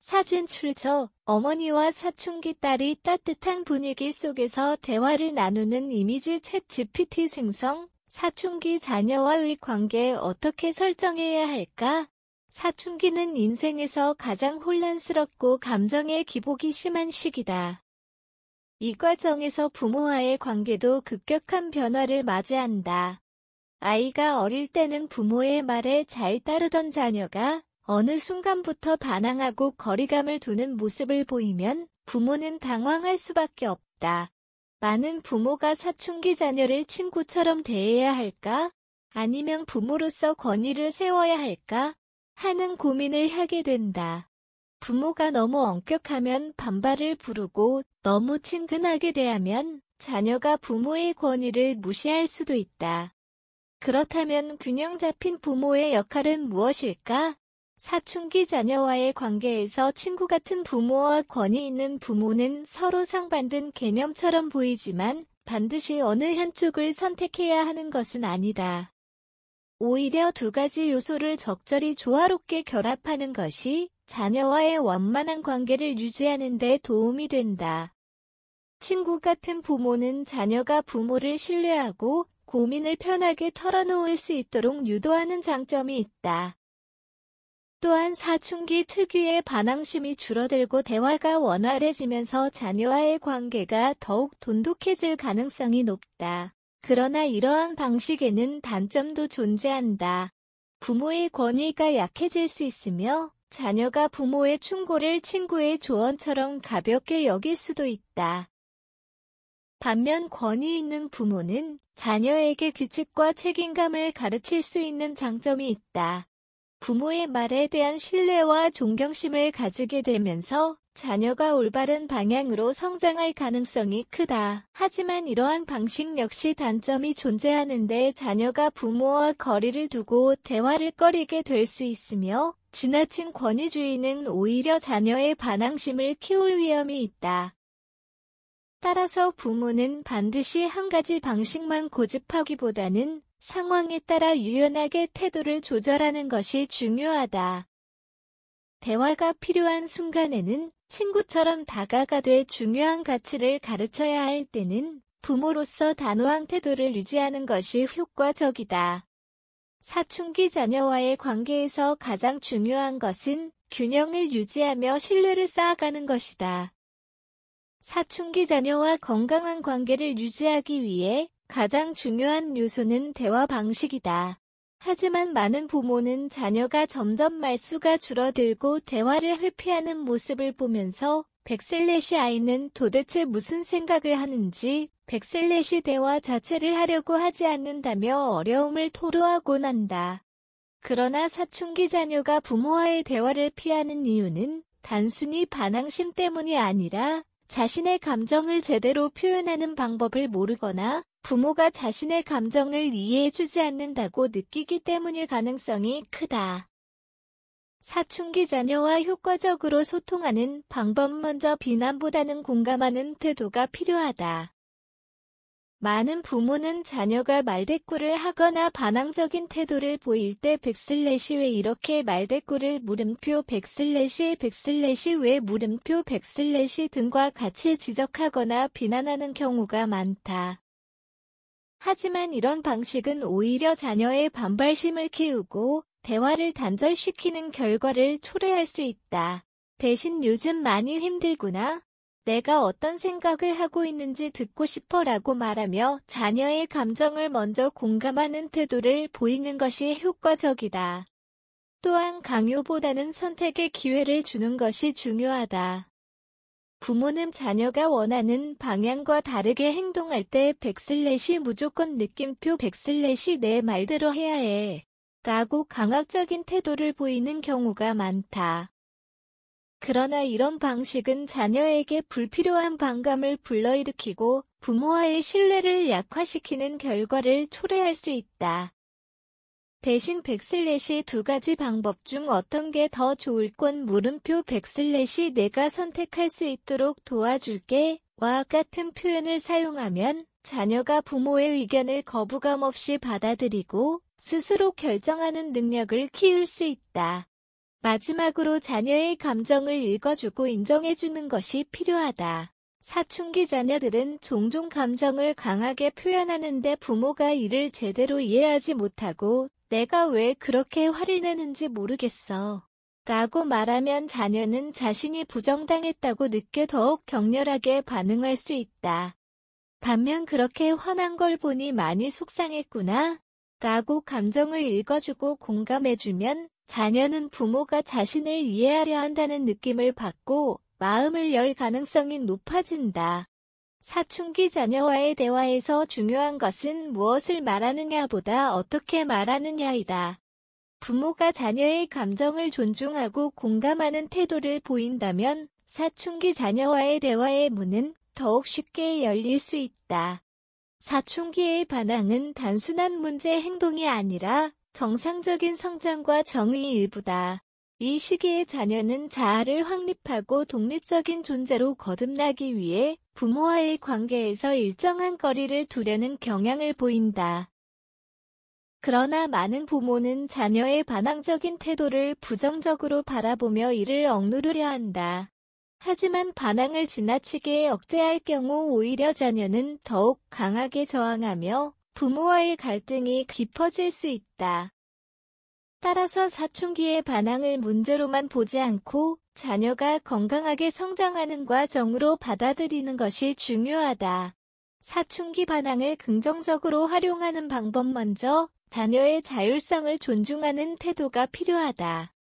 사진 출처 어머니와 사춘기 딸이 따뜻한 분위기 속에서 대화를 나누는 이미지 챗 GPT 생성. 사춘기 자녀와의 관계 어떻게 설정해야 할까? 사춘기는 인생에서 가장 혼란스럽고 감정의 기복이 심한 시기다. 이 과정에서 부모와의 관계도 급격한 변화를 맞이한다. 아이가 어릴 때는 부모의 말에 잘 따르던 자녀가 어느 순간부터 반항하고 거리감을 두는 모습을 보이면 부모는 당황할 수밖에 없다. 많은 부모가 사춘기 자녀를 친구처럼 대해야 할까? 아니면 부모로서 권위를 세워야 할까? 하는 고민을 하게 된다. 부모가 너무 엄격하면 반발을 부르고 너무 친근하게 대하면 자녀가 부모의 권위를 무시할 수도 있다. 그렇다면 균형 잡힌 부모의 역할은 무엇일까? 사춘기 자녀와의 관계에서 친구 같은 부모와 권위 있는 부모는 서로 상반된 개념처럼 보이지만 반드시 어느 한쪽을 선택해야 하는 것은 아니다. 오히려 두 가지 요소를 적절히 조화롭게 결합하는 것이 자녀와의 원만한 관계를 유지하는 데 도움이 된다. 친구 같은 부모는 자녀가 부모를 신뢰하고 고민을 편하게 털어놓을 수 있도록 유도하는 장점이 있다. 또한 사춘기 특유의 반항심이 줄어들고 대화가 원활해지면서 자녀와의 관계가 더욱 돈독해질 가능성이 높다. 그러나 이러한 방식에는 단점도 존재한다. 부모의 권위가 약해질 수 있으며 자녀가 부모의 충고를 친구의 조언처럼 가볍게 여길 수도 있다. 반면 권위 있는 부모는 자녀에게 규칙과 책임감을 가르칠 수 있는 장점이 있다. 부모의 말에 대한 신뢰와 존경심을 가지게 되면서 자녀가 올바른 방향으로 성장할 가능성이 크다. 하지만 이러한 방식 역시 단점이 존재하는데 자녀가 부모와 거리를 두고 대화를 꺼리게 될 수 있으며 지나친 권위주의는 오히려 자녀의 반항심을 키울 위험이 있다. 따라서 부모는 반드시 한 가지 방식만 고집하기보다는 상황에 따라 유연하게 태도를 조절하는 것이 중요하다. 대화가 필요한 순간에는 친구처럼 다가가되 중요한 가치를 가르쳐야 할 때는 부모로서 단호한 태도를 유지하는 것이 효과적이다. 사춘기 자녀와의 관계에서 가장 중요한 것은 균형을 유지하며 신뢰를 쌓아가는 것이다. 사춘기 자녀와 건강한 관계를 유지하기 위해 가장 중요한 요소는 대화 방식이다. 하지만 많은 부모는 자녀가 점점 말수가 줄어들고 대화를 회피하는 모습을 보면서 아이는 도대체 무슨 생각을 하는지 대화 자체를 하려고 하지 않는다며 어려움을 토로하곤 한다. 그러나 사춘기 자녀가 부모와의 대화를 피하는 이유는 단순히 반항심 때문이 아니라 자신의 감정을 제대로 표현하는 방법을 모르거나 부모가 자신의 감정을 이해해주지 않는다고 느끼기 때문일 가능성이 크다. 사춘기 자녀와 효과적으로 소통하는 방법. 먼저 비난보다는 공감하는 태도가 필요하다. 많은 부모는 자녀가 말대꾸를 하거나 반항적인 태도를 보일 때 왜 이렇게 말대꾸를 물음표 왜 물음표 등과 같이 지적하거나 비난하는 경우가 많다. 하지만 이런 방식은 오히려 자녀의 반발심을 키우고 대화를 단절시키는 결과를 초래할 수 있다. 대신 요즘 많이 힘들구나. 내가 어떤 생각을 하고 있는지 듣고 싶어라고 말하며 자녀의 감정을 먼저 공감하는 태도를 보이는 것이 효과적이다. 또한 강요보다는 선택의 기회를 주는 것이 중요하다. 부모는 자녀가 원하는 방향과 다르게 행동할 때 무조건 느낌표 내 말대로 해야 해 라고 강압적인 태도를 보이는 경우가 많다. 그러나 이런 방식은 자녀에게 불필요한 반감을 불러일으키고 부모와의 신뢰를 약화시키는 결과를 초래할 수 있다. 대신 두 가지 방법 중 어떤 게 더 좋을건 물음표 내가 선택할 수 있도록 도와줄게 와 같은 표현을 사용하면 자녀가 부모의 의견을 거부감 없이 받아들이고 스스로 결정하는 능력을 키울 수 있다. 마지막으로 자녀의 감정을 읽어주고 인정해주는 것이 필요하다. 사춘기 자녀들은 종종 감정을 강하게 표현하는데 부모가 이를 제대로 이해하지 못하고 내가 왜 그렇게 화를 내는지 모르겠어 라고 말하면 자녀는 자신이 부정당했다고 느껴 더욱 격렬하게 반응할 수 있다. 반면 그렇게 화난 걸 보니 많이 속상했구나 라고 감정을 읽어주고 공감해주면 자녀는 부모가 자신을 이해하려 한다는 느낌을 받고 마음을 열 가능성이 높아진다. 사춘기 자녀와의 대화에서 중요한 것은 무엇을 말하느냐보다 어떻게 말하느냐이다. 부모가 자녀의 감정을 존중하고 공감하는 태도를 보인다면 사춘기 자녀와의 대화의 문은 더욱 쉽게 열릴 수 있다. 사춘기의 반항은 단순한 문제 행동이 아니라 정상적인 성장과 정의의 일부다. 이 시기에 자녀는 자아를 확립하고 독립적인 존재로 거듭나기 위해 부모와의 관계에서 일정한 거리를 두려는 경향을 보인다. 그러나 많은 부모는 자녀의 반항적인 태도를 부정적으로 바라보며 이를 억누르려 한다. 하지만 반항을 지나치게 억제할 경우 오히려 자녀는 더욱 강하게 저항하며 부모와의 갈등이 깊어질 수 있다. 따라서 사춘기의 반항을 문제로만 보지 않고 자녀가 건강하게 성장하는 과정으로 받아들이는 것이 중요하다. 사춘기 반항을 긍정적으로 활용하는 방법 먼저 자녀의 자율성을 존중하는 태도가 필요하다.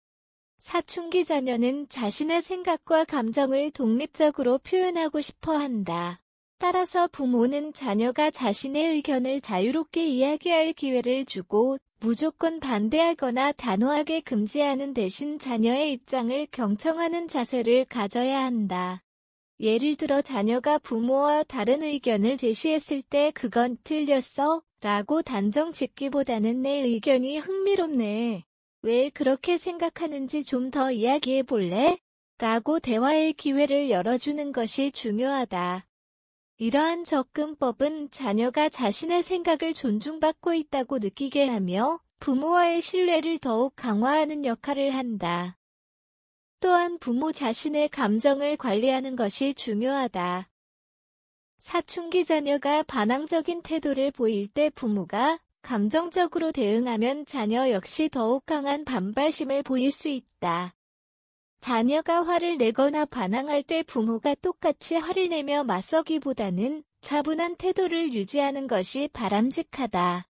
사춘기 자녀는 자신의 생각과 감정을 독립적으로 표현하고 싶어 한다. 따라서 부모는 자녀가 자신의 의견을 자유롭게 이야기할 기회를 주고 무조건 반대하거나 단호하게 금지하는 대신 자녀의 입장을 경청하는 자세를 가져야 한다. 예를 들어 자녀가 부모와 다른 의견을 제시했을 때 그건 틀렸어 라고 단정 짓기보다는 내 의견이 흥미롭네. 왜 그렇게 생각하는지 좀 더 이야기해 볼래? 라고 대화의 기회를 열어주는 것이 중요하다. 이러한 접근법은 자녀가 자신의 생각을 존중받고 있다고 느끼게 하며 부모와의 신뢰를 더욱 강화하는 역할을 한다. 또한 부모 자신의 감정을 관리하는 것이 중요하다. 사춘기 자녀가 반항적인 태도를 보일 때 부모가 감정적으로 대응하면 자녀 역시 더욱 강한 반발심을 보일 수 있다. 자녀가 화를 내거나 반항할 때 부모가 똑같이 화를 내며 맞서기보다는 차분한 태도를 유지하는 것이 바람직하다.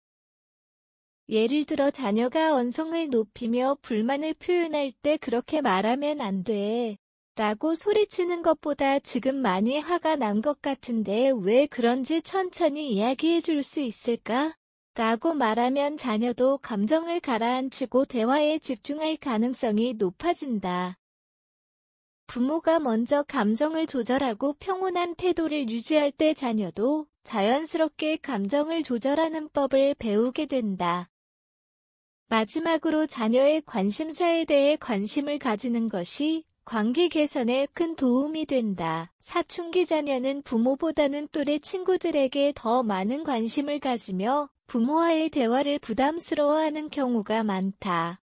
예를 들어 자녀가 언성을 높이며 불만을 표현할 때 그렇게 말하면 안 돼. 라고 소리치는 것보다 지금 많이 화가 난 것 같은데 왜 그런지 천천히 이야기해 줄 수 있을까? 라고 말하면 자녀도 감정을 가라앉히고 대화에 집중할 가능성이 높아진다. 부모가 먼저 감정을 조절하고 평온한 태도를 유지할 때 자녀도 자연스럽게 감정을 조절하는 법을 배우게 된다. 마지막으로 자녀의 관심사에 대해 관심을 가지는 것이 관계 개선에 큰 도움이 된다. 사춘기 자녀는 부모보다는 또래 친구들에게 더 많은 관심을 가지며 부모와의 대화를 부담스러워하는 경우가 많다.